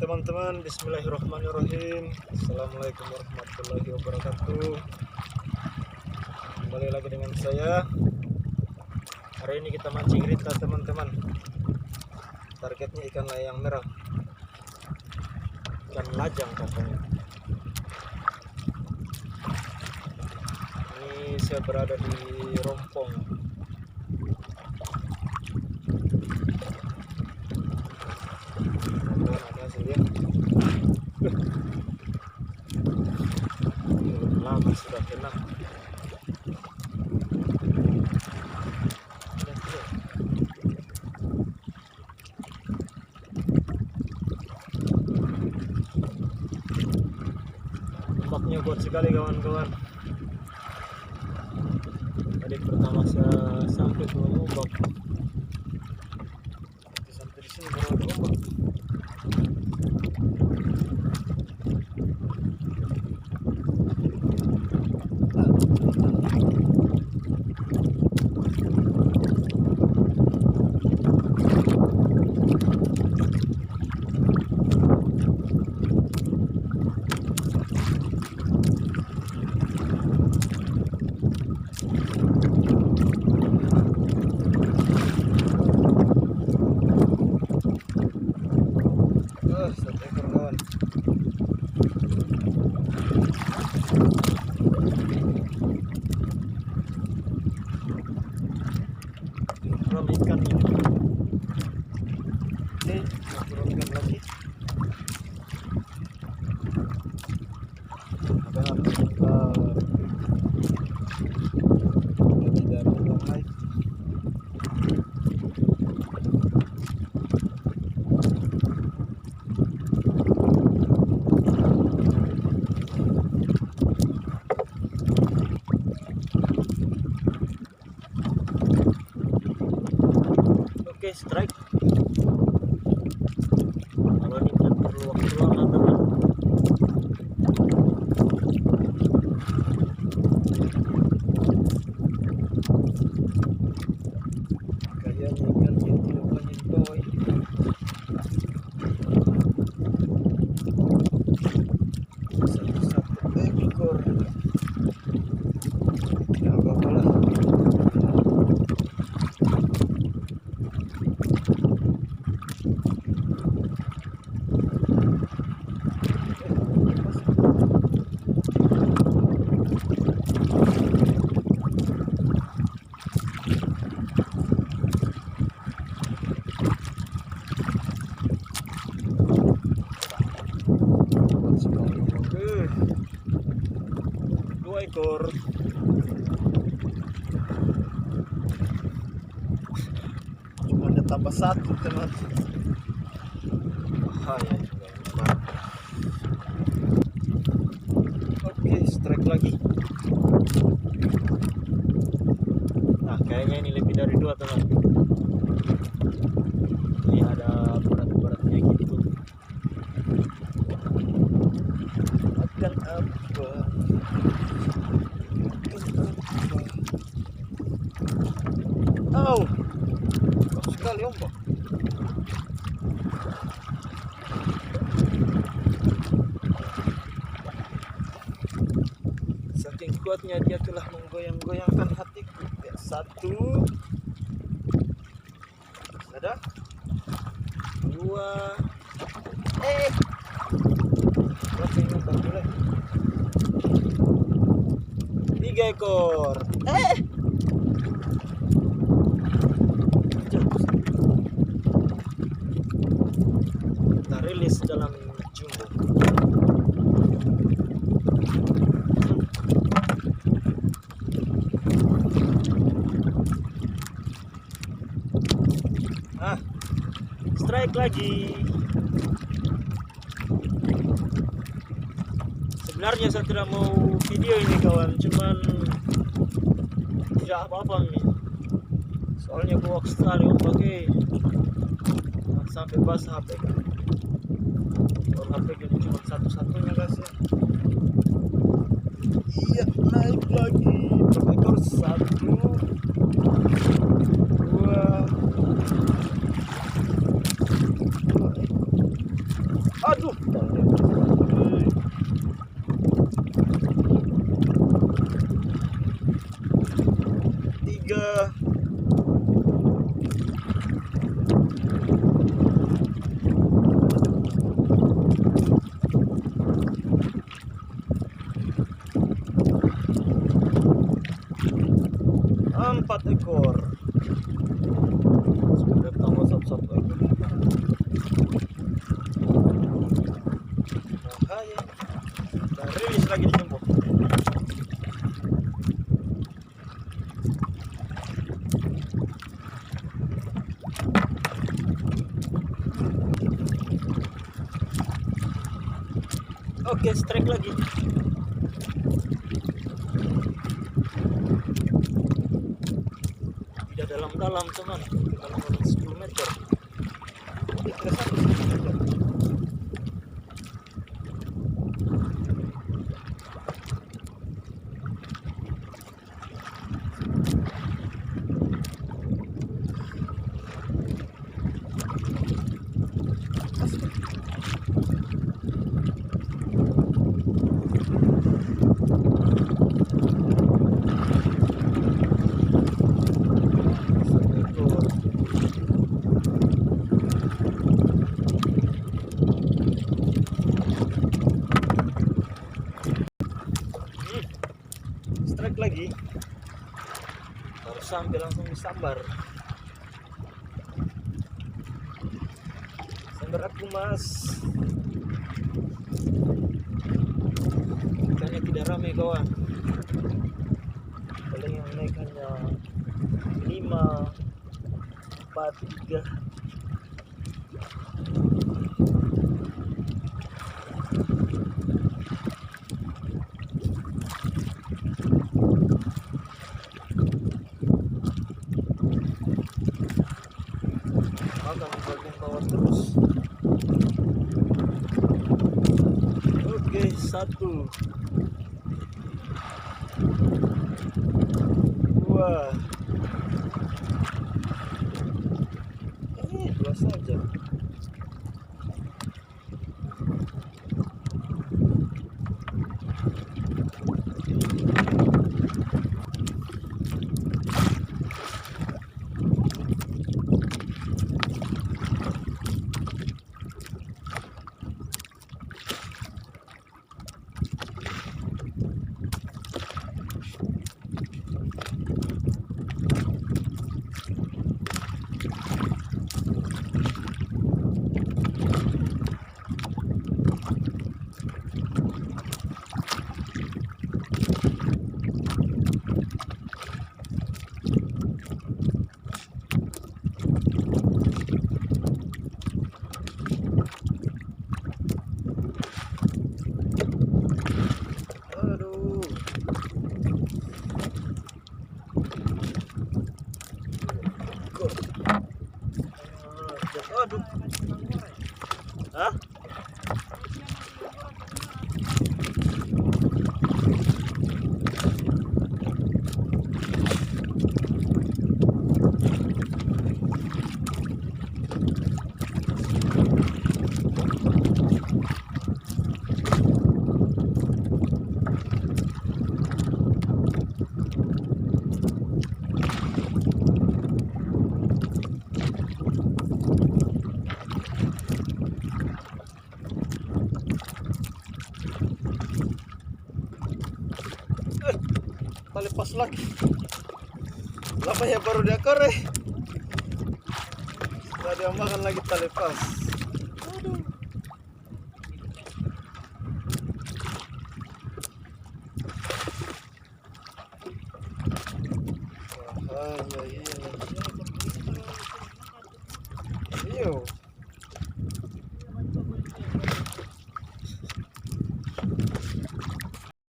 teman-teman, bismillahirrahmanirrahim. Assalamualaikum warahmatullahi wabarakatuh. Kembali lagi dengan saya. Hari ini kita mancing rita teman-teman. Targetnya ikan layang merah, ikan lajang katanya. Ini saya berada di Rompong. Hasilnya lama sudah kena. Ombaknya kuat sekali kawan-kawan. Tadi pertama saya sampai ke ombak, sampai di sini baru ada ombak. Ikan ini. Oke, turunkan lagi. Ada kita tidak mulai. Oke, strike. Kalau ini kan perlu waktu lama teman. Kayaknya ikannya tidak banyak bawah ini. Satu ekor. Ya apa-apa lah. Dua ekor. Cuma ada tambah satu teman. Bahaya juga ini. Oke, strike lagi. Nah, kayaknya ini lebih dari dua teman. Ini ada berat-beratnya gitu. Akan apa? Oh, besar sekali ombak. Saking kuatnya dia telah menggoyang-goyangkan hatiku. Ya, satu, ada dua, berapa ini ombak mulai? 3 ekor. Kita rilis dalam jumbo. Strike lagi. Sebenarnya saya tidak mau video ini kawan, cuman tidak apa-apa nih. Soalnya kuat sekali ombaknya. Sampai basah HP kan. Kalau HP gitu cuma satu-satunya guys ya. Iya, naik lagi. Ekor satu, dua, Aduh. Tiga. Empat ekor. Sudah tambah satu ekor. Bahaya. Dan rilis lagi di jemput. Oke, strike lagi. Tidak dalam-dalam teman, dalam 10 meter. Kira 10 meter. Strike lagi. Harus sampai langsung disambar. Sambar aku mas. Ikannya tidak ramai kawan. Paling yang naik hanya 5, 4, 3. Akan bagian bawah terus. Oke, 1, 2. Ini 2 saja. Aduh. Hah? Tali pas lagi. Lama ya baru dia kore. Sudah dia makan lagi tali pas. Aduh. Wah, iya. Iyo.